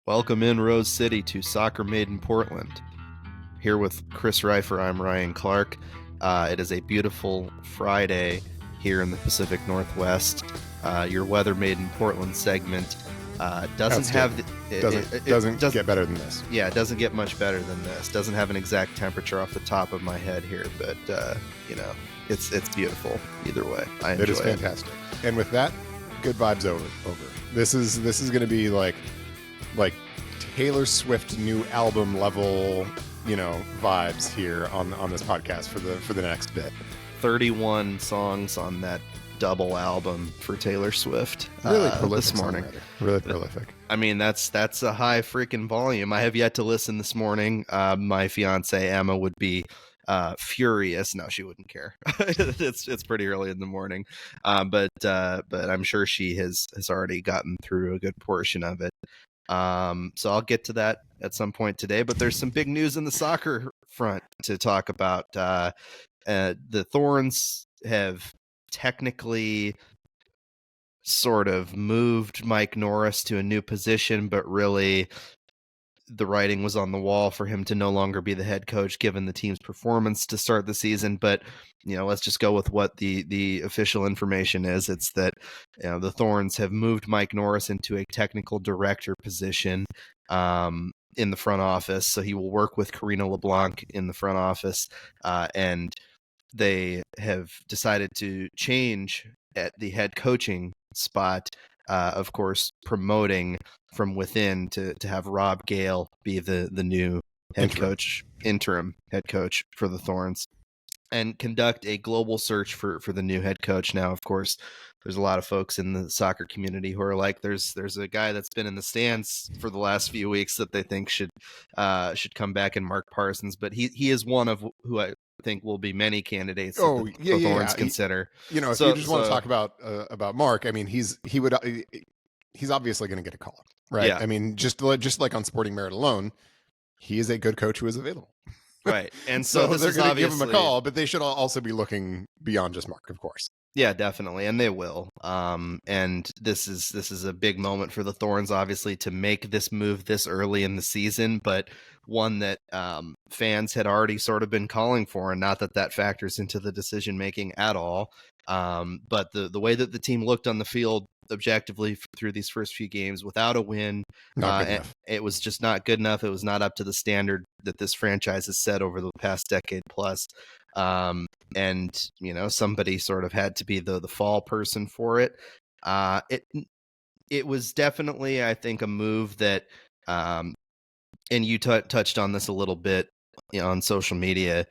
Welcome in Rose City to Soccer Made in Portland. Here with Chris Reifer, I'm Ryan Clark. It is a beautiful Friday here in the Pacific Northwest. Your Weather Made in Portland segment doesn't get better than this. Yeah, it doesn't get much better than this. Doesn't have an exact temperature off the top of my head here, but it's beautiful either way. I enjoy it. It is fantastic. And with that, good vibes over. This is going to be like Taylor Swift new album level, vibes here on this podcast for the next bit. 31 songs on that double album for Taylor Swift. Really prolific this morning. Really prolific. I mean, that's a high freaking volume. I have yet to listen this morning. My fiance Emma would be furious. No, she wouldn't care. it's pretty early in the morning, but I'm sure she has already gotten through a good portion of it. So I'll get to that at some point today, but there's some big news in the soccer front to talk about. The Thorns have technically sort of moved Mike Norris to a new position, but really the writing was on the wall for him to no longer be the head coach given the team's performance to start the season. But let's just go with what the official information is. It's that the Thorns have moved Mike Norris into a technical director position in the front office, so he will work with Karina LeBlanc in the front office, and they have decided to change at the head coaching spot, of interim from within to have Rob Gale be the new interim head coach for the Thorns, and conduct a global search for the new head coach. Now, of course, there's a lot of folks in the soccer community who are like, there's a guy that's been in the stands for the last few weeks that they think should come back, and Mark Parsons, but he is one of who I think will be many candidates the Thorns consider. If you just want to talk about Mark, I mean, he's obviously going to get a call, right? Yeah. I mean, just like on Sporting Merit alone, he is a good coach who is available. Right. And so they're going to give him a call, but they should also be looking beyond just Mark, of course. Yeah, definitely. And they will. And this is a big moment for the Thorns, obviously, to make this move this early in the season, but one that fans had already sort of been calling for, and not that factors into the decision making at all. But the way that the team looked on the field objectively through these first few games without a win, it was just not good enough. It was not up to the standard that this franchise has set over the past decade plus. And somebody sort of had to be the fall person for it. It was definitely, I think, a move that, and you touched on this a little bit on social media.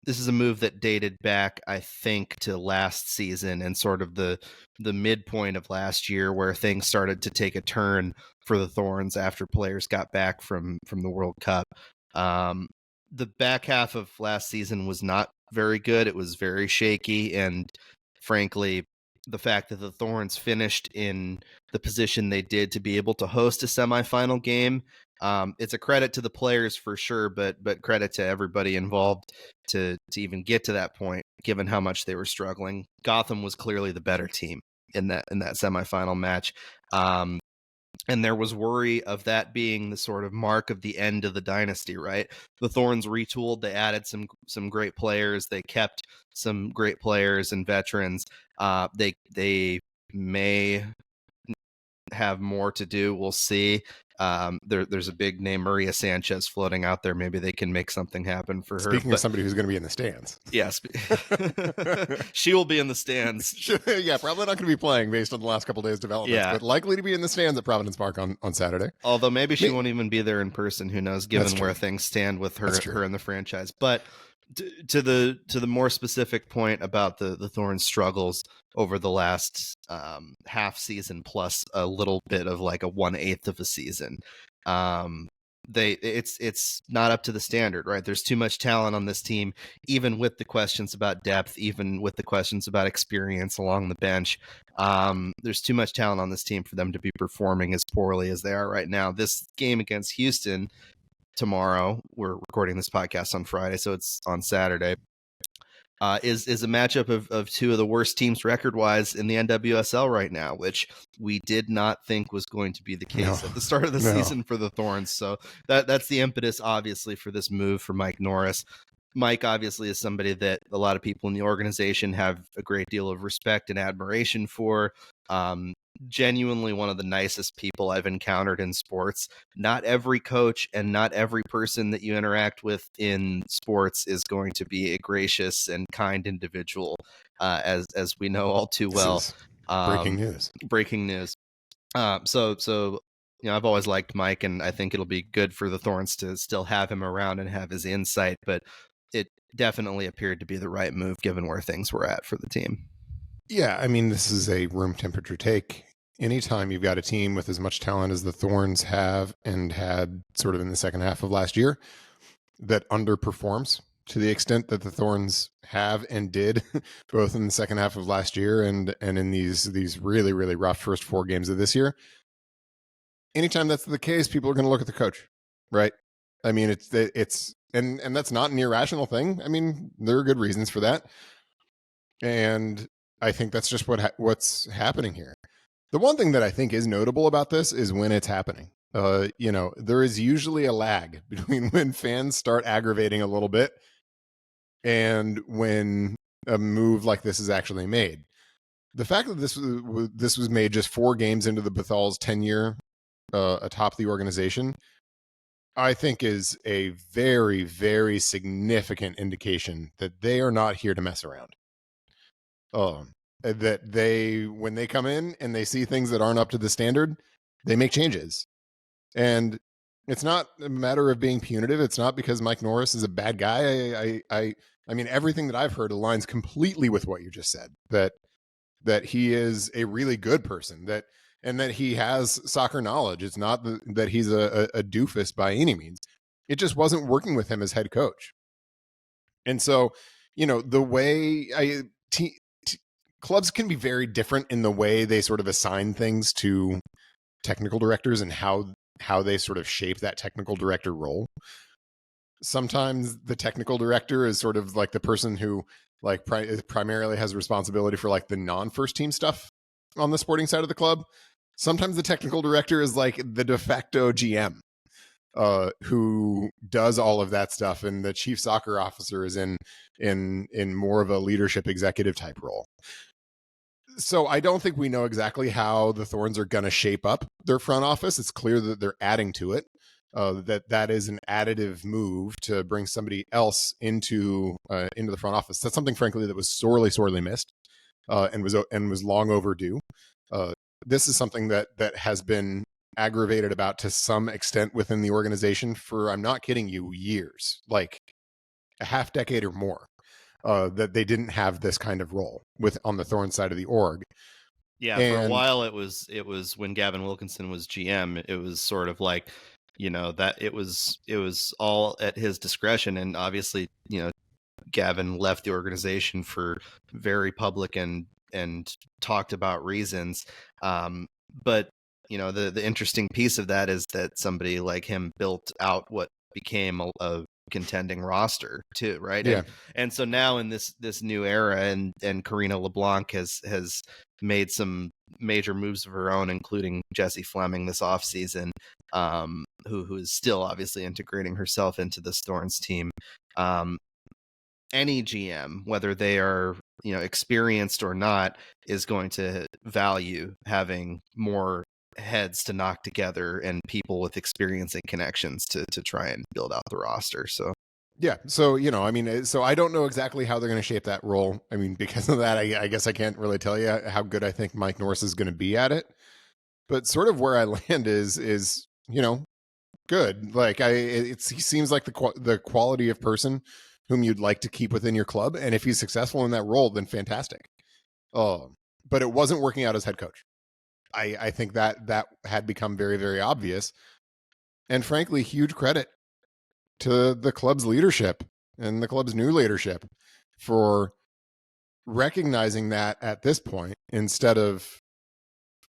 This is a move that dated back, I think, to last season and sort of the midpoint of last year, where things started to take a turn for the Thorns after players got back from the World Cup. The back half of last season was not very good. It was very shaky, and frankly, the fact that the Thorns finished in the position they did to be able to host a semifinal game, it's a credit to the players for sure, but credit to everybody involved to even get to that point, given how much they were struggling. Gotham was clearly the better team in that semifinal match. And there was worry of that being the sort of mark of the end of the dynasty, right? The Thorns retooled. They added some great players. They kept some great players and veterans. They may have more to do. We'll see. There's a big name, Maria Sanchez, floating out there. Maybe they can make something happen for her. Speaking of somebody who's going to be in the stands. Yes. She will be in the stands. Yeah, probably not going to be playing based on the last couple of days' developments, but likely to be in the stands at Providence Park on Saturday. Although maybe she won't even be there in person. Who knows, given where things stand with her and the franchise. But to the more specific point about the Thorns' struggles over the last half season plus a little bit of like a 1/8 of a season, it's not up to the standard, right? There's too much talent on this team, even with the questions about depth, even with the questions about experience along the bench. There's too much talent on this team for them to be performing as poorly as they are right now. This game against Houston tomorrow, we're recording this podcast on Friday, so it's on Saturday. is a matchup of two of the worst teams record-wise in the NWSL right now, which we did not think was going to be the case at the start of the season for the Thorns. So that's the impetus, obviously, for this move for Mike Norris. Mike obviously is somebody that a lot of people in the organization have a great deal of respect and admiration for. Genuinely one of the nicest people I've encountered in sports. Not every coach and not every person that you interact with in sports is going to be a gracious and kind individual, as we know all too well. Breaking news. Breaking news. So I've always liked Mike, and I think it'll be good for the Thorns to still have him around and have his insight, but it definitely appeared to be the right move given where things were at for the team. Yeah, I mean, this is a room temperature take. Anytime you've got a team with as much talent as the Thorns have and had sort of in the second half of last year that underperforms to the extent that the Thorns have and did both in the second half of last year and in these really, really rough first 4 games of this year. Anytime that's the case, people are going to look at the coach, right? I mean, it's and that's not an irrational thing. I mean, there are good reasons for that. And I think that's just what's happening here. The one thing that I think is notable about this is when it's happening. There is usually a lag between when fans start aggravating a little bit and when a move like this is actually made. The fact that this was made just 4 games into the Bethal's tenure atop the organization, I think is a very, very significant indication that they are not here to mess around. That when they come in and they see things that aren't up to the standard, they make changes. And it's not a matter of being punitive. It's not because Mike Norris is a bad guy. I mean, everything that I've heard aligns completely with what you just said, that he is a really good person, and that he has soccer knowledge. It's not that he's a doofus by any means. It just wasn't working with him as head coach. And so, the way clubs can be very different in the way they sort of assign things to technical directors and how they sort of shape that technical director role. Sometimes the technical director is sort of like the person who like primarily has responsibility for like the non-first team stuff on the sporting side of the club. Sometimes the technical director is like the de facto GM who does all of that stuff, and the chief soccer officer is in more of a leadership executive type role. So I don't think we know exactly how the Thorns are going to shape up their front office. It's clear that they're adding to it. That is an additive move to bring somebody else into the front office. That's something, frankly, that was sorely missed and was long overdue. This is something that has been aggravated about to some extent within the organization for, I'm not kidding you, years, like a half decade or more. That they didn't have this kind of role on the Thorn side of the org. Yeah, for a while it was when Gavin Wilkinson was GM. It was sort of like, that it was all at his discretion, and obviously, Gavin left the organization for very public and talked about reasons. But the interesting piece of that is that somebody like him built out what became a contending roster too, right? Yeah. And so now in this new era, and Karina LeBlanc has made some major moves of her own, including Jessie Fleming this offseason, who is still obviously integrating herself into this Thorns team. Any GM, whether they are experienced or not, is going to value having more heads to knock together and people with experience and connections to try and build out the roster. So yeah, so so I don't know exactly how they're going to shape that role. I mean, because of that, I guess I can't really tell you how good I think Mike Norris is going to be at it. But sort of where I land is good. Like he seems like the quality of person whom you'd like to keep within your club, and if he's successful in that role, then fantastic. But it wasn't working out as head coach. I think that had become very, very obvious. And frankly, huge credit to the club's leadership and the club's new leadership for recognizing that at this point, instead of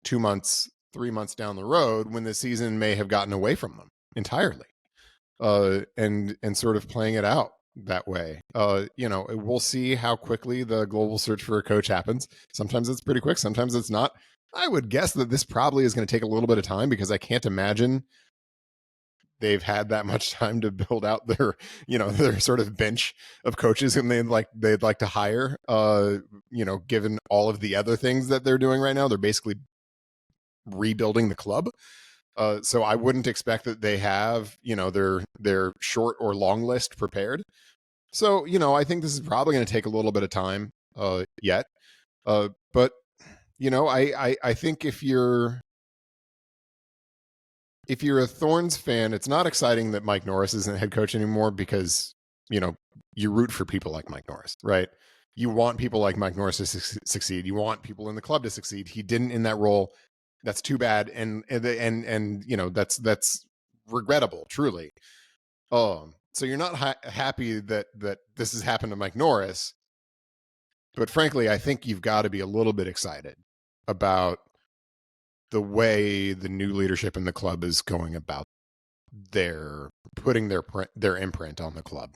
2 months, 3 months down the road when the season may have gotten away from them entirely, and sort of playing it out that way. We'll see how quickly the global search for a coach happens. Sometimes it's pretty quick, sometimes it's not. I would guess that this probably is going to take a little bit of time because I can't imagine they've had that much time to build out their sort of bench of coaches whom they'd like to hire. Given all of the other things that they're doing right now, they're basically rebuilding the club. So I wouldn't expect that they have, their short or long list prepared. So, I think this is probably going to take a little bit of time yet. But, I think if you're a Thorns fan, it's not exciting that Mike Norris isn't head coach anymore because, you root for people like Mike Norris, right? You want people like Mike Norris to succeed. You want people in the club to succeed. He didn't in that role. That's too bad. And that's regrettable, truly. So you're not happy that this has happened to Mike Norris. But frankly, I think you've got to be a little bit excited about the way the new leadership in the club is going about putting their imprint on the club.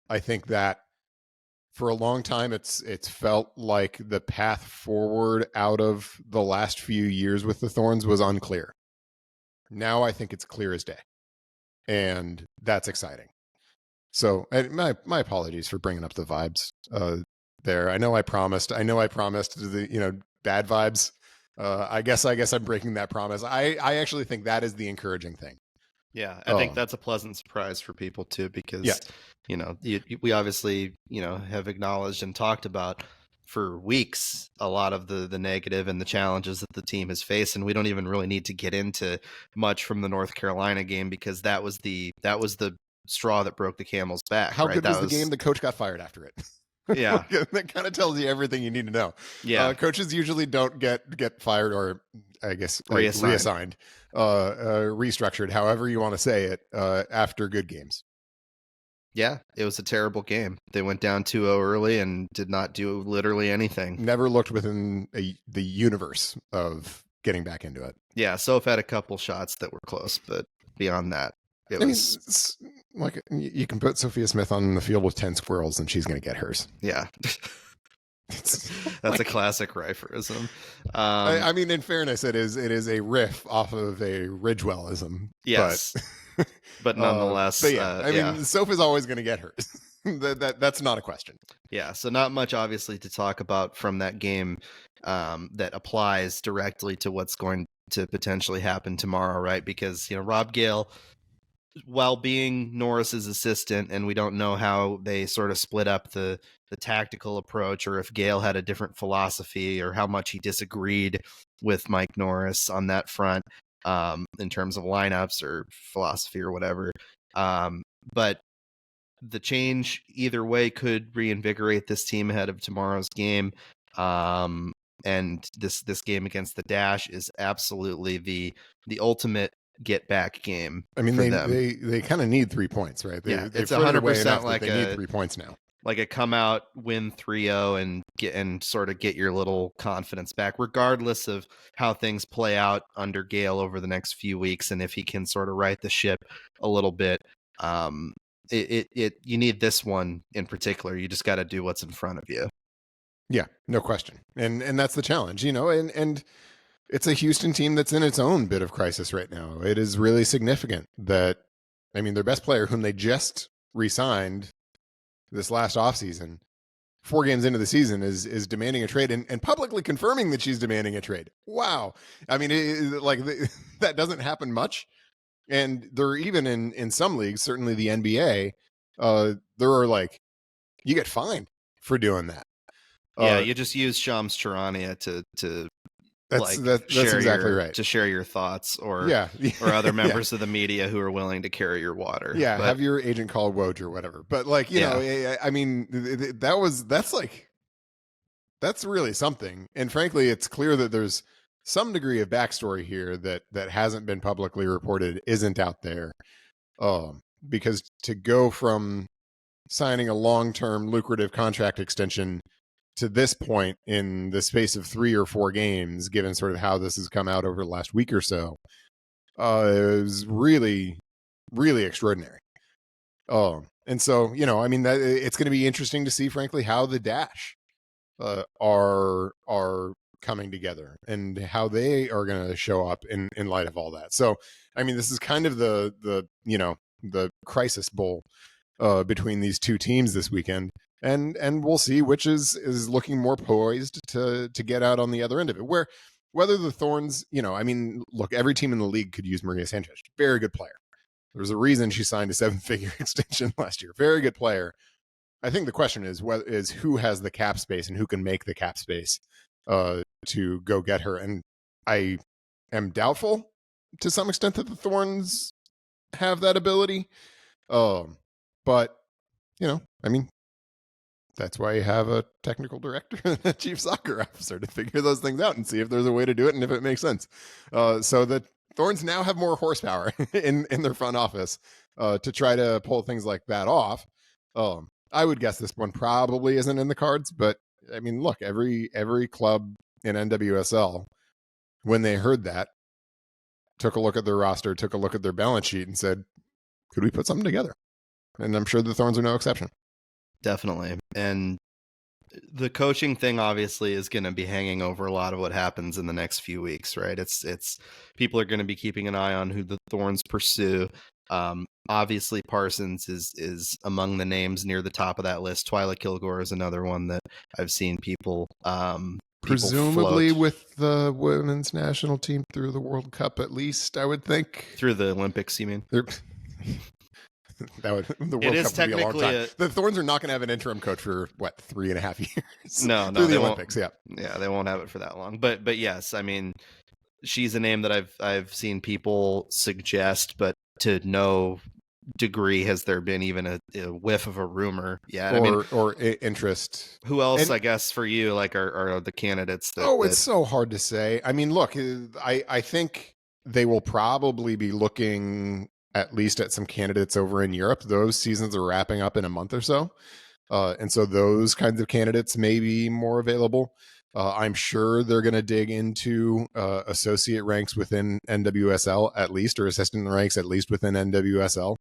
I think that for a long time, it's felt like the path forward out of the last few years with the Thorns was unclear. Now I think it's clear as day, and that's exciting. So, and my apologies for bringing up the vibes there. I know I promised the bad vibes. I guess I'm breaking that promise. I actually think that is the encouraging thing. Yeah, I think that's a pleasant surprise for people too, because we obviously have acknowledged and talked about for weeks a lot of the negative and the challenges that the team has faced, and we don't even really need to get into much from the North Carolina game because that was the straw that broke the camel's back. How right? good was the game? The coach got fired after it. Yeah. That kind of tells you everything you need to know. Yeah. Coaches usually don't get fired or I guess reassigned, restructured, however you want to say it, after good games. Yeah, it was a terrible game. They went down 2-0 early and did not do literally anything. Never looked within the universe of getting back into it. Yeah, Soph had a couple shots that were close, but beyond that, it's like you can put Sophia Smith on the field with 10 squirrels and she's going to get hers. Yeah. That's a classic Reiferism. I mean, in fairness, it is a riff off of a Ridgewellism. Yes. But nonetheless. But yeah, I mean, Soph is always going to get hers. That's not a question. Yeah, so not much obviously to talk about from that game that applies directly to what's going to potentially happen tomorrow, right? Because, Rob Gale, while being Norris's assistant, and we don't know how they sort of split up the tactical approach, or if Gale had a different philosophy, or how much he disagreed with Mike Norris on that front in terms of lineups or philosophy or whatever. But the change either way could reinvigorate this team ahead of tomorrow's game. And this game against the Dash is absolutely the ultimate get back game. I mean, for they kind of need 3 points, right? It's 100% like they need 3 points now. Like a come out, win 3-0 and sort of get your little confidence back, regardless of how things play out under Gale over the next few weeks, and if he can sort of right the ship a little bit. You need this one in particular. You just got to do what's in front of you. Yeah, no question. And that's the challenge, and it's a Houston team that's in its own bit of crisis right now. It is really significant that, I mean, their best player, whom they just re-signed this last offseason, 4 games into the season, is demanding a trade and publicly confirming that she's demanding a trade. Wow. I mean, that doesn't happen much. And they're even in some leagues, certainly the NBA, there are like, you get fined for doing that. Yeah, you just use Shams Charania to that's exactly right. To share your thoughts, or other members of the media who are willing to carry your water. Yeah, have your agent call Woj or whatever. But like, you know, I mean, that's really something. And frankly, it's clear that there's some degree of backstory here that hasn't been publicly reported, isn't out there. Because to go from signing a long-term lucrative contract extension to this point in the space of 3 or 4 games, given sort of how this has come out over the last week or so, is really, really extraordinary. And so, I mean, that it's going to be interesting to see, frankly, how the Dash are coming together and how they are going to show up in light of all that. So, I mean, this is kind of the crisis bowl between these two teams this weekend, and we'll see which is looking more poised to get out on the other end of it. Whether the Thorns, I mean, look, every team in the league could use Maria Sanchez. Very good player. There's a reason she signed a 7-figure extension last year. Very good player. I think the question is who has the cap space and who can make the cap space to go get her. And I am doubtful to some extent that the Thorns have that ability. But I mean, that's why you have a technical director and a chief soccer officer to figure those things out and see if there's a way to do it and if it makes sense. So the Thorns now have more horsepower in their front office to try to pull things like that off. I would guess this one probably isn't in the cards, but I mean, look, every club in NWSL, when they heard that, took a look at their roster, took a look at their balance sheet and said, could we put something together? And I'm sure the Thorns are no exception. Definitely. And the coaching thing obviously is going to be hanging over a lot of what happens in the next few weeks, right? It's people are going to be keeping an eye on who the Thorns pursue. Obviously Parsons is among the names near the top of that list. Twyla Kilgore is another one that I've seen people presumably float. With the women's national team through the World Cup, at least, I would think. Through the Olympics, you mean? The World Cup would be a long time. The Thorns are not going to have an interim coach for 3.5 years. No, through the Olympics. Yeah, they won't have it for that long. But yes, I mean, she's a name that I've seen people suggest, but to no degree has there been even a whiff of a rumor yet. Or interest. Who else? I guess for you, like are the candidates? It's so hard to say. I mean, look, I think they will probably be looking at least at some candidates over in Europe. Those seasons are wrapping up in a month or so. And so those kinds of candidates may be more available. I'm sure they're going to dig into associate ranks within NWSL at least, or assistant ranks at least within NWSL.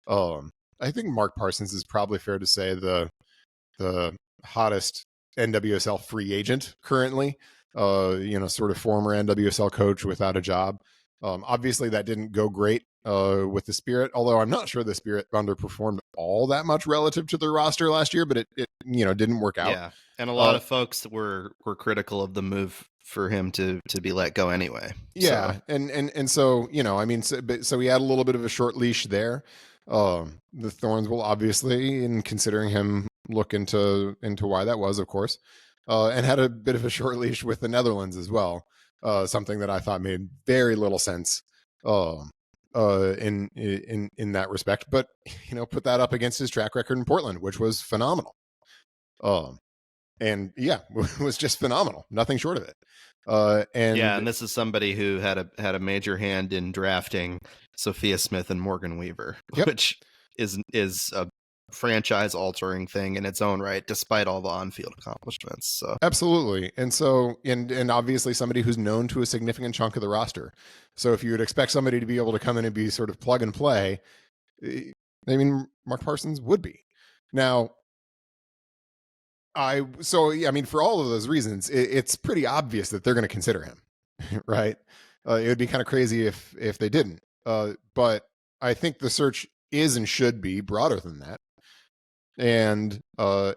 I think Mark Parsons is probably fair to say the hottest NWSL free agent currently, sort of former NWSL coach without a job. Obviously that didn't go great with the Spirit, although I'm not sure the Spirit underperformed all that much relative to their roster last year, but it didn't work out. Yeah, and a lot of folks were critical of the move for him to be let go anyway. Yeah, so. And so I mean, so he had a little bit of a short leash there. The Thorns will obviously, in considering him, look into why that was, of course, and had a bit of a short leash with the Netherlands as well. Something that I thought made very little sense. In that respect, but put that up against his track record in Portland, which was phenomenal. And yeah, was just phenomenal, nothing short of it. And this is somebody who had a major hand in drafting Sophia Smith and Morgan Weaver, yep. which is a franchise altering thing in its own right, despite all the on-field accomplishments. So absolutely. And so and obviously somebody who's known to a significant chunk of the roster. So if you would expect somebody to be able to come in and be sort of plug and play, I mean, Mark Parsons would be. Now, for all of those reasons, it's pretty obvious that they're going to consider him, right? It would be kind of crazy if they didn't. But I think the search is and should be broader than that. And I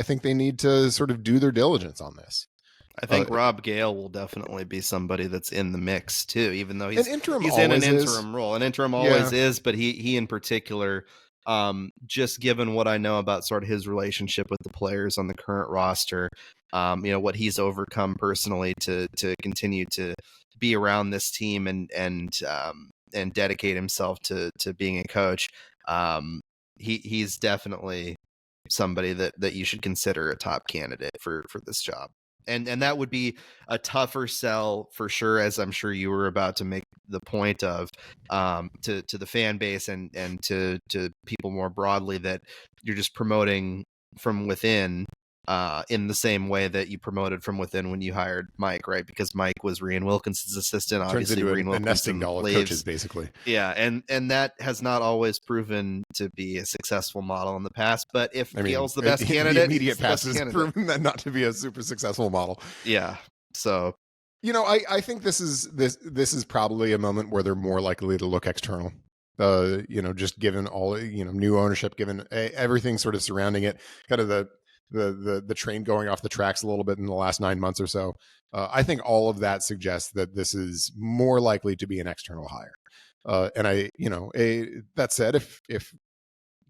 think they need to sort of do their diligence on this. I think Rob Gale will definitely be somebody that's in the mix too, even though he's in an interim role. An interim always is, but he in particular, just given what I know about sort of his relationship with the players on the current roster, what he's overcome personally to continue to be around this team and dedicate himself to being a coach. He's definitely somebody that you should consider a top candidate for this job. And that would be a tougher sell for sure, as I'm sure you were about to make the point of, to the fan base and to people more broadly, that you're just promoting from within in the same way that you promoted from within when you hired Mike, right? Because Mike was Rian Wilkinson's assistant. Turns Obviously, into Rian a nesting Wilkinson doll of leaves. coaches, basically. Yeah, and that has not always proven to be a successful model in the past. But if Gale's the best candidate, the immediate past has proven that not to be a super successful model. Yeah, so I think this is probably a moment where they're more likely to look external. Just given all new ownership, given everything sort of surrounding it, kind of the train going off the tracks a little bit in the last 9 months or so. I think all of that suggests that this is more likely to be an external hire. That said, if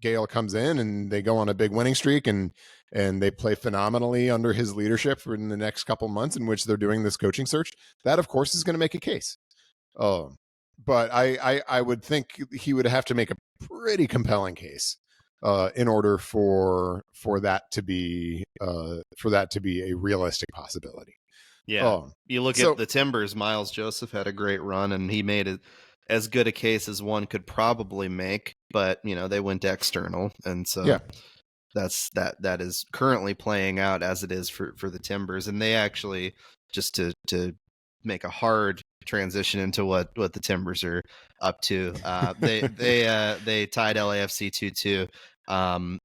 Gale comes in and they go on a big winning streak and they play phenomenally under his leadership for in the next couple months in which they're doing this coaching search, that of course is going to make a case. But I would think he would have to make a pretty compelling case in order for that to be a realistic possibility. Yeah, you look at the Timbers. Miles Joseph had a great run, and he made it as good a case as one could probably make. But they went external, and so that is currently playing out as it is for the Timbers. And they actually, just to make a hard transition into what the Timbers are up to, they tied LAFC 2-2.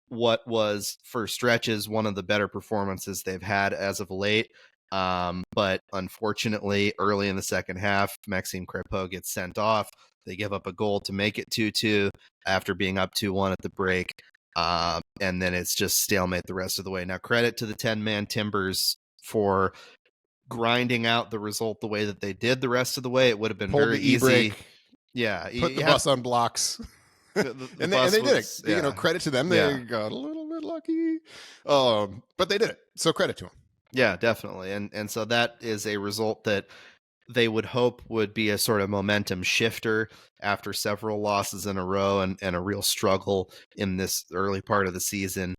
What was for stretches one of the better performances they've had as of late. But unfortunately, early in the second half, Maxime Crépeau gets sent off. They give up a goal to make it 2-2 after being up 2-1 at the break. And then it's just stalemate the rest of the way. Now, credit to the 10-man Timbers for grinding out the result the way that they did the rest of the way. It would have been very easy. Yeah. Put the bus on blocks. And they did it. Yeah. Credit to them. They got a little bit lucky. But they did it. So credit to them. Yeah, definitely. And so that is a result that they would hope would be a sort of momentum shifter after several losses in a row and a real struggle in this early part of the season.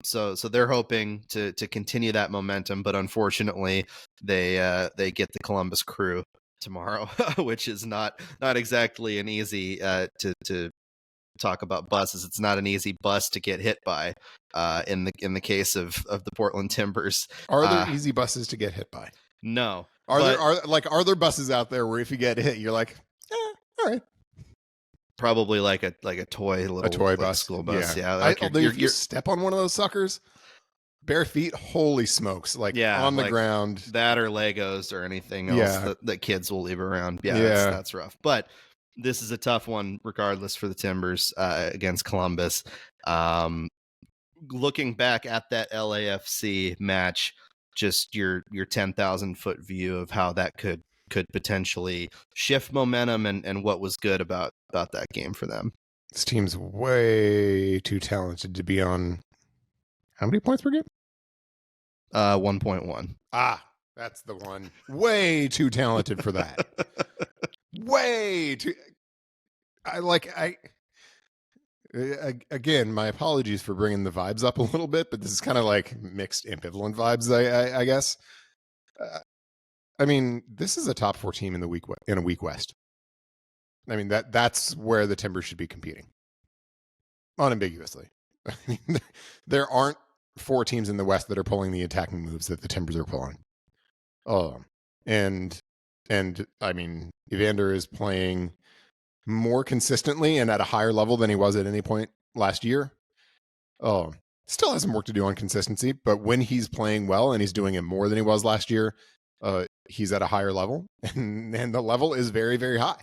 So they're hoping to continue that momentum, but unfortunately they get the Columbus Crew tomorrow, which is not exactly an easy to talk about buses. It's not an easy bus to get hit by in the case of the Portland Timbers. Are there easy buses to get hit by? No. Are there buses out there where if you get hit you're like, all right? Probably like a toy bus, school bus. Yeah. Like you step on one of those suckers, bare feet, holy smokes! On the ground, that or Legos or anything else that kids will leave around. That's rough. But this is a tough one, regardless, for the Timbers against Columbus. Looking back at that LAFC match, just your 10,000 foot view of how that could potentially shift momentum and what was good about that game for them. This team's way too talented to be on how many points per game? 1.1. That's the one. Way too talented for that. Way too. Again, my apologies for bringing the vibes up a little bit, but this is kind of like mixed ambivalent vibes, I guess. I mean, this is a top 4 team in a weak West. I mean, that's where the Timbers should be competing. Unambiguously. I mean, there aren't 4 teams in the West that are pulling the attacking moves that the Timbers are pulling. And I mean, Evander is playing more consistently and at a higher level than he was at any point last year. Still has some work to do on consistency, but when he's playing well and he's doing it more than he was last year, he's at a higher level, and the level is very, very high.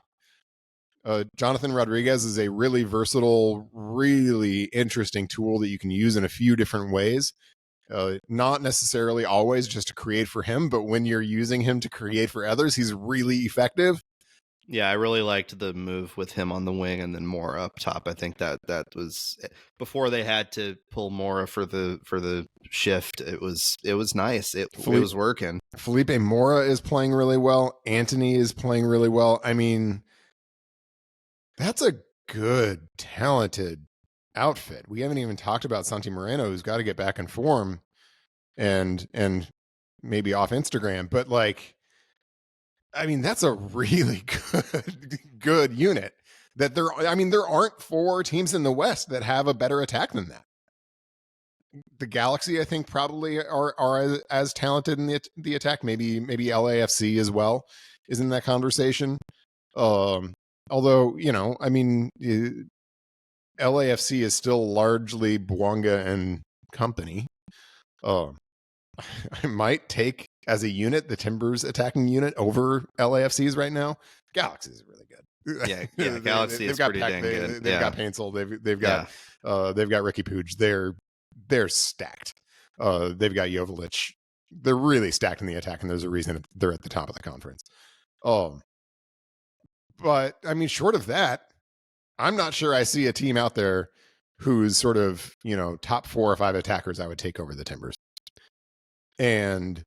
Jonathan Rodriguez is a really versatile, really interesting tool that you can use in a few different ways. Not necessarily always just to create for him, but when you're using him to create for others, he's really effective. Yeah, I really liked the move with him on the wing and then Mora up top. I think that was before they had to pull Mora for the shift. It was nice. It was working. Felipe Mora is playing really well. Anthony is playing really well. I mean, that's a good, talented outfit. We haven't even talked about Santi Moreno, who's got to get back in form and maybe off Instagram, but I mean, that's a really good unit. There aren't 4 teams in the West that have a better attack than that. the Galaxy, I think, probably are as talented in the attack. Maybe LAFC as well is in that conversation. Although, I mean, LAFC is still largely Bouanga and company. I might take as a unit the Timbers attacking unit over LAFC's right now. Galaxy is really good. Yeah, Galaxy is pretty dang good. They've got Paintsel. They've got Ricky Pooge. They're stacked. They've got Joveljic. They're really stacked in the attack, and there's a reason they're at the top of the conference. But I mean, short of that, I'm not sure I see a team out there who's sort of, top 4 or 5 attackers I would take over the Timbers. And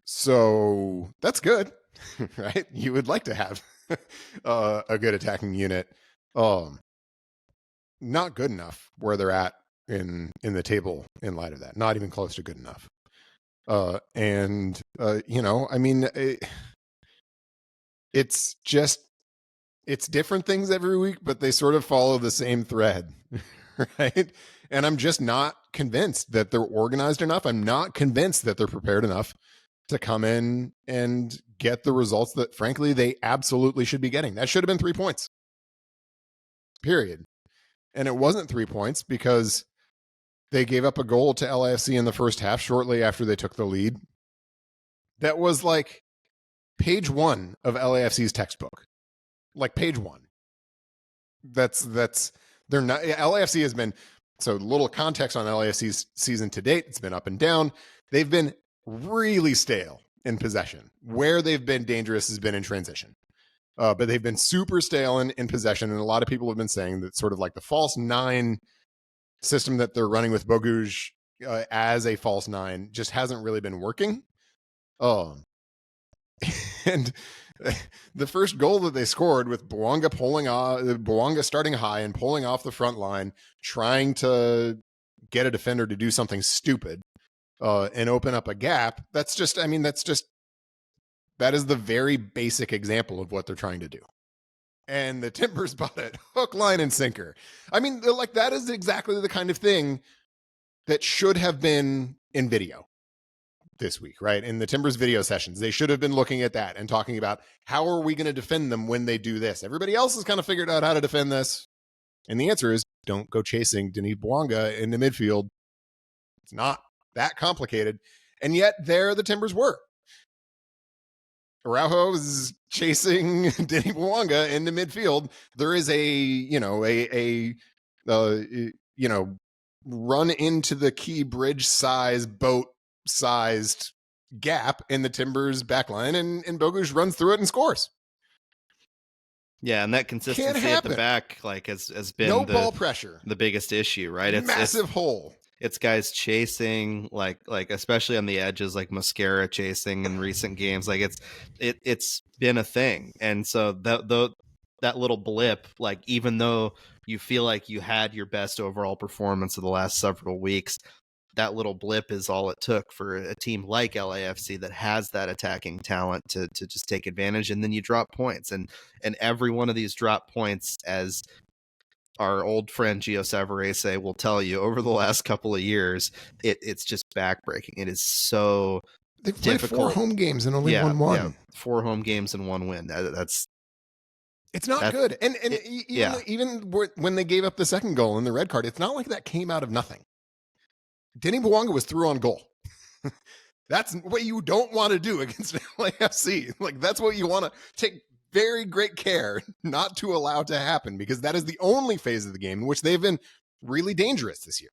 so that's good, right? You would like to have a good attacking unit. Not good enough where they're at in the table in light of that. Not even close to good enough. I mean, it's different things every week, but they sort of follow the same thread, right? And I'm just not convinced that they're organized enough. I'm not convinced that they're prepared enough to come in and get the results that, frankly, they absolutely should be getting. That should have been 3 points. Period. And it wasn't 3 points because they gave up a goal to LAFC in the first half shortly after they took the lead. That was like page 1 of LAFC's textbook. Like page 1. They're not. LAFC has been, so little context on LAFC's season to date. It's been up and down. They've been really stale in possession. Where they've been dangerous has been in transition. But they've been super stale in possession. And a lot of people have been saying that sort of like the false 9 system that they're running with Bogusz as a false 9 just hasn't really been working. And the first goal that they scored with Bouanga starting high and pulling off the front line, trying to get a defender to do something stupid and open up a gap. That is the very basic example of what they're trying to do. And the Timbers bought it hook, line, and sinker. I mean, like, that is exactly the kind of thing that should have been in video this week, right? In the Timbers video sessions, they should have been looking at that and talking about how are we going to defend them when they do this. Everybody else has kind of figured out how to defend this. And the answer is don't go chasing Denis Bouanga into midfield. It's not that complicated. And yet there the Timbers were. Araujo is chasing Denis Bouanga into midfield. There is a run into the key bridge size boat sized gap in the Timbers backline, and Bogusz runs through it and scores. Yeah, and that consistency at the back has been no ball pressure, the biggest issue, right? It's massive hole. It's guys chasing, like especially on the edges, like Mosquera chasing in recent games. Like it's been a thing, and so that little blip, like even though you feel like you had your best overall performance of the last several weeks, that little blip is all it took for a team like LAFC that has that attacking talent to just take advantage, and then you drop points, and every one of these drop points, as our old friend Gio Savarese will tell you, over the last couple of years, it's just backbreaking. It is so They've played difficult. 4 home games and only won 1. Yeah, 4 home games and 1 win. It's not good. And even when they gave up the second goal in the red card, it's not like that came out of nothing. Denis Bouanga was through on goal. That's what you don't want to do against LAFC. Like, that's what you want to take very great care not to allow to happen, because that is the only phase of the game in which they've been really dangerous this year.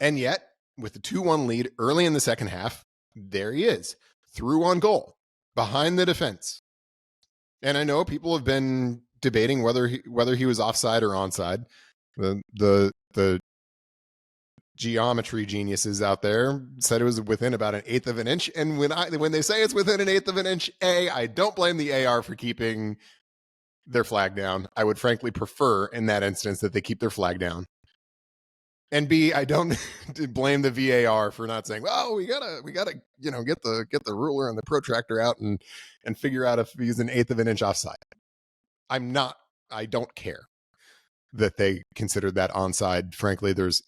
And yet, with the 2-1 lead early in the second half, there he is, through on goal, behind the defense. And I know people have been debating whether he was offside or onside. The geometry geniuses out there said it was within about 1/8 of an inch. And when they say it's within 1/8 of an inch, I don't blame the AR for keeping their flag down. I would frankly prefer in that instance that they keep their flag down. And B, I don't blame the VAR for not saying, "Oh, we gotta, get the ruler and the protractor out and figure out if he's 1/8 of an inch offside." I don't care that they considered that onside. Frankly, there's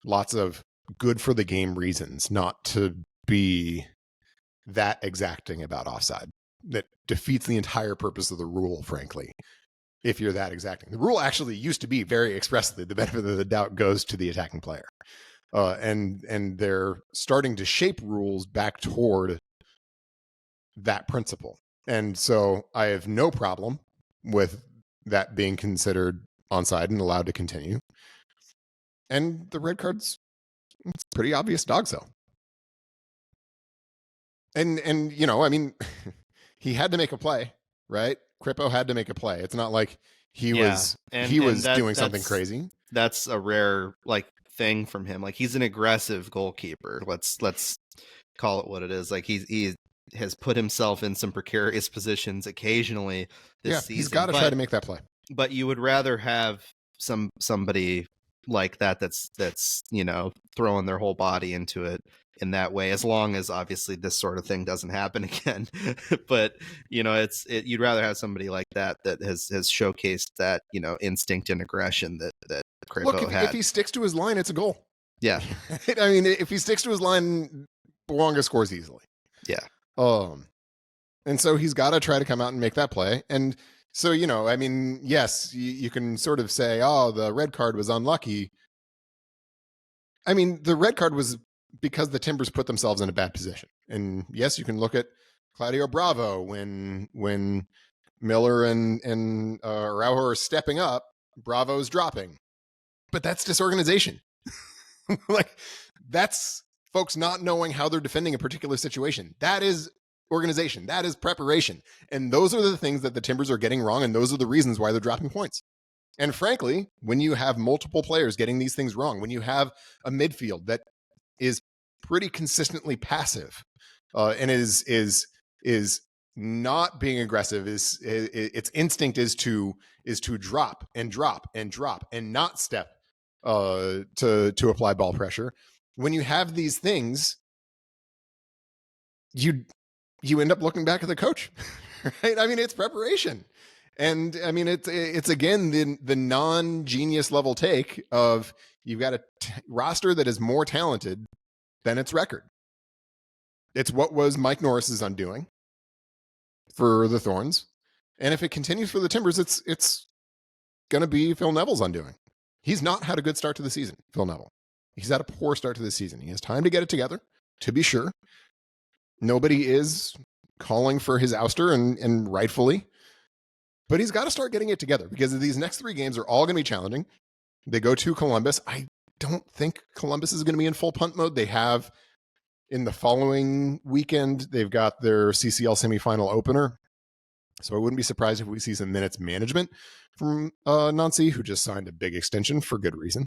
lots of good for the game reasons not to be that exacting about offside. That defeats the entire purpose of the rule, frankly, if you're that exacting. The rule actually used to be very expressly the benefit of the doubt goes to the attacking player. And they're starting to shape rules back toward that principle. And so I have no problem with that being considered onside and allowed to continue. And the red card's it's pretty obvious dog sell. And you know, I mean, he had to make a play, right? Kripo had to make a play. It's not like he was doing something crazy. That's a rare like thing from him. Like he's an aggressive goalkeeper. Let's call it what it is. Like he has put himself in some precarious positions occasionally this season. He's got to try to make that play. But you would rather have somebody like that's you know, throwing their whole body into it in that way, as long as obviously this sort of thing doesn't happen again. But you know, you'd rather have somebody like that has showcased that, you know, instinct and aggression that Kripo had. If he sticks to his line, it's a goal. Yeah. I mean, if he sticks to his line, Bouanga scores easily. Yeah. And so he's got to try to come out and make that play. And so, you know, I mean, yes, you can sort of say, oh, the red card was unlucky. I mean, the red card was because the Timbers put themselves in a bad position. And yes, you can look at Claudio Bravo when Miller and Araujo are stepping up, Bravo's dropping. But that's disorganization. Like, that's folks not knowing how they're defending a particular situation. That is organization. That is preparation. And those are the things that the Timbers are getting wrong, and those are the reasons why they're dropping points. And frankly, when you have multiple players getting these things wrong, when you have a midfield that is pretty consistently passive and is not being aggressive, its instinct is to drop and drop and drop and not step to apply ball pressure. When you have these things, you end up looking back at the coach, right? I mean, it's preparation. And I mean, it's again, the non-genius level take of you've got a roster that is more talented than its record. It's what was Mike Norris's undoing for the Thorns. And if it continues for the Timbers, it's going to be Phil Neville's undoing. He's not had a good start to the season, Phil Neville. He's had a poor start to the season. He has time to get it together, to be sure. Nobody is calling for his ouster, and rightfully. But he's got to start getting it together because these next 3 games are all going to be challenging. They go to Columbus. I don't think Columbus is going to be in full punt mode. They have, in the following weekend, they've got their CCL semifinal opener. So I wouldn't be surprised if we see some minutes management from Nancy, who just signed a big extension for good reason.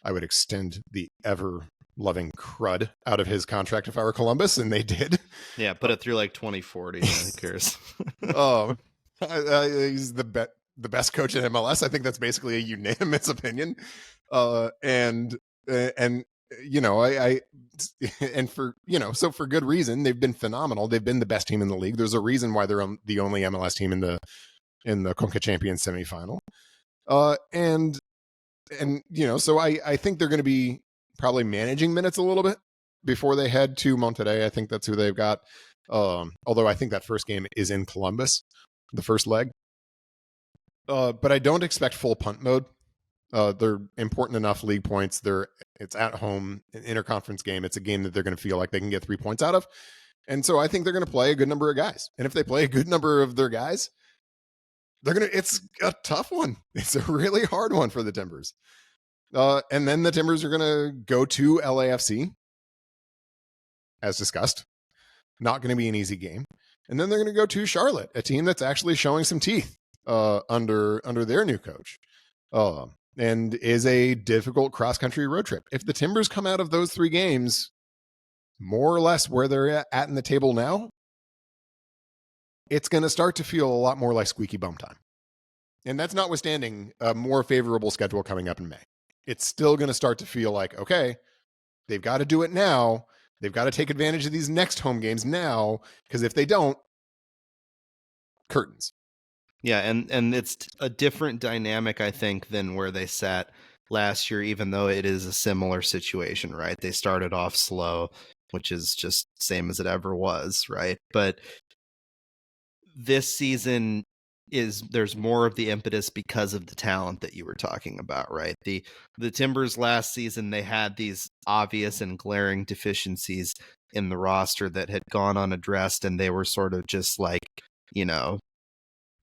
I would extend the ever-loving crud out of his contract if I were Columbus, and they did. Yeah, put it through like 2040. Who cares? He's the best coach in MLS. I think that's basically a unanimous opinion. And you know, so for good reason, they've been phenomenal. They've been the best team in the league. There's a reason why they're the only MLS team in the Conca Champions semifinal. And you know, so I think they're going to be probably managing minutes a little bit before they head to Monterrey. I think that's who they've got. Although I think that first game is in Columbus, the first leg. But I don't expect full punt mode. They're important enough league points. It's at home, an interconference game. It's a game that they're going to feel like they can get 3 points out of. And so I think they're going to play a good number of guys. And if they play a good number of their guys, it's a tough one. It's a really hard one for the Timbers. And then the Timbers are going to go to LAFC, as discussed. Not going to be an easy game. And then they're going to go to Charlotte, a team that's actually showing some teeth under their new coach. And is a difficult cross-country road trip. If the Timbers come out of those 3 games more or less where they're at in the table now, it's going to start to feel a lot more like squeaky bum time. And that's notwithstanding a more favorable schedule coming up in May. It's still going to start to feel like, okay, they've got to do it now. They've got to take advantage of these next home games now, because if they don't, curtains. Yeah, and it's a different dynamic, I think, than where they sat last year, even though it is a similar situation, right? They started off slow, which is just same as it ever was, right? But this season there's more of the impetus because of the talent that you were talking about, right? The Timbers last season, they had these obvious and glaring deficiencies in the roster that had gone unaddressed, and they were sort of just like, you know,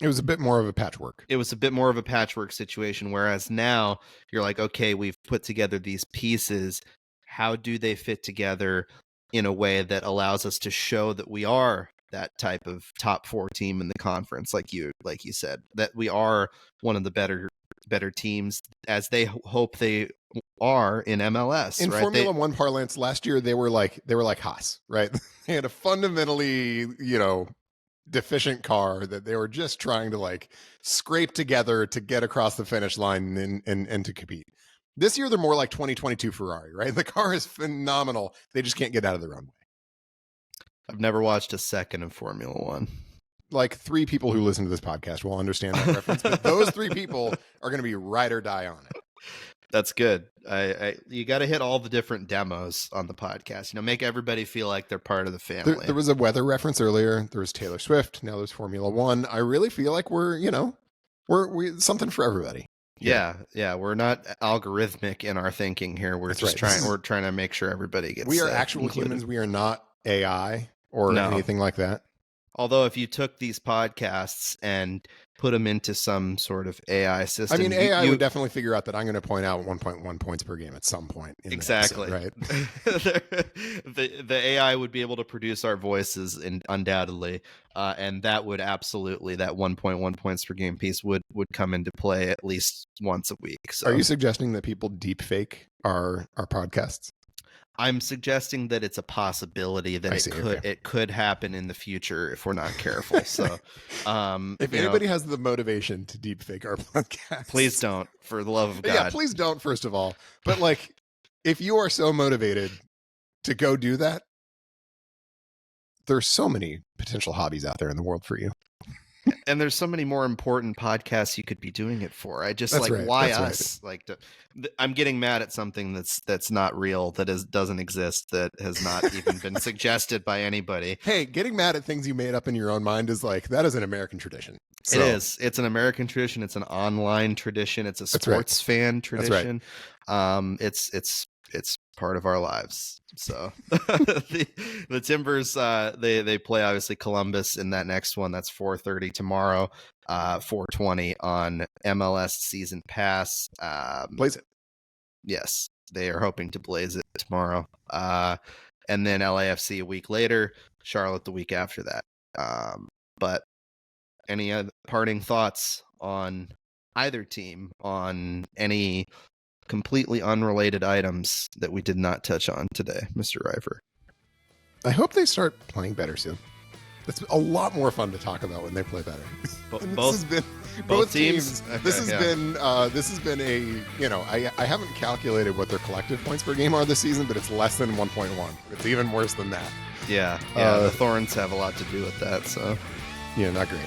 it was a bit more of a patchwork. It was a bit more of a patchwork situation, whereas now you're like, okay, we've put together these pieces. How do they fit together in a way that allows us to show that we are that type of top 4 team in the conference, like you said, that we are one of the better teams, as they hope they are in MLS. In right? Formula One parlance, last year they were like Haas, right? They had a fundamentally, deficient car that they were just trying to like scrape together to get across the finish line and to compete. This year they're more like 2022 Ferrari, right? The car is phenomenal. They just can't get out of their own way. I've never watched a second of Formula One. Like 3 people who listen to this podcast will understand that reference, but those 3 people are going to be ride or die on it. That's good. You got to hit all the different demos on the podcast. Make everybody feel like they're part of the family. There was a weather reference earlier. There was Taylor Swift. Now there's Formula One. I really feel like we're something for everybody. Yeah. We're not algorithmic in our thinking here. We're We're trying to make sure everybody gets. We are actual included. Humans. We are not AI or anything like that. Although if you took these podcasts and put them into some sort of AI system, I mean, AI would definitely figure out that I'm going to point out 1.1 points per game at some point. Exactly. Episode, right. The AI would be able to produce our voices, undoubtedly, and that would absolutely, that 1.1 points per game piece would come into play at least once a week. So. Are you suggesting that people deep fake our podcasts? I'm suggesting that it's a possibility that it could happen in the future if we're not careful. So, if anybody has the motivation to deepfake our podcast, please don't, for the love of God. Yeah, please don't. First of all, but like, if you are so motivated to go do that, there's so many potential hobbies out there in the world for you. And there's so many more important podcasts you could be doing it for. I just why us? Right. I'm getting mad at something that's not real, that doesn't exist, that has not even been suggested by anybody. Hey, getting mad at things you made up in your own mind is that is an American tradition. So. It is. It's an American tradition. It's an online tradition. It's a sports fan tradition. It's part of our lives. So the Timbers, they play obviously Columbus in that next one. That's 4:30 tomorrow, 4:20 on MLS Season Pass. Blaze it. Yes, they are hoping to blaze it tomorrow. And then LAFC a week later, Charlotte the week after that. But any other parting thoughts on either team, on any completely unrelated items that we did not touch on today, Mr. Rifer? I hope they start playing better soon. It's a lot more fun to talk about when they play better. Both teams. Okay, this has been a, I haven't calculated what their collective points per game are this season, but it's less than 1.1. It's even worse than that. Yeah. The Thorns have a lot to do with that. So yeah, not great.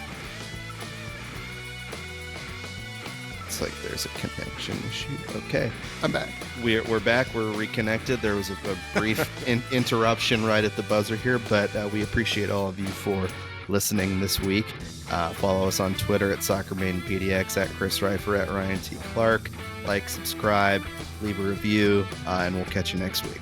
Like there's a connection issue. Okay, I'm back. We're back. We're reconnected. There was a brief interruption right at the buzzer here, but we appreciate all of you for listening this week. Follow us on Twitter at SoccerMaidenPDX, at Chris Rifer, at Ryan T. Clark. Like, subscribe, leave a review, and we'll catch you next week.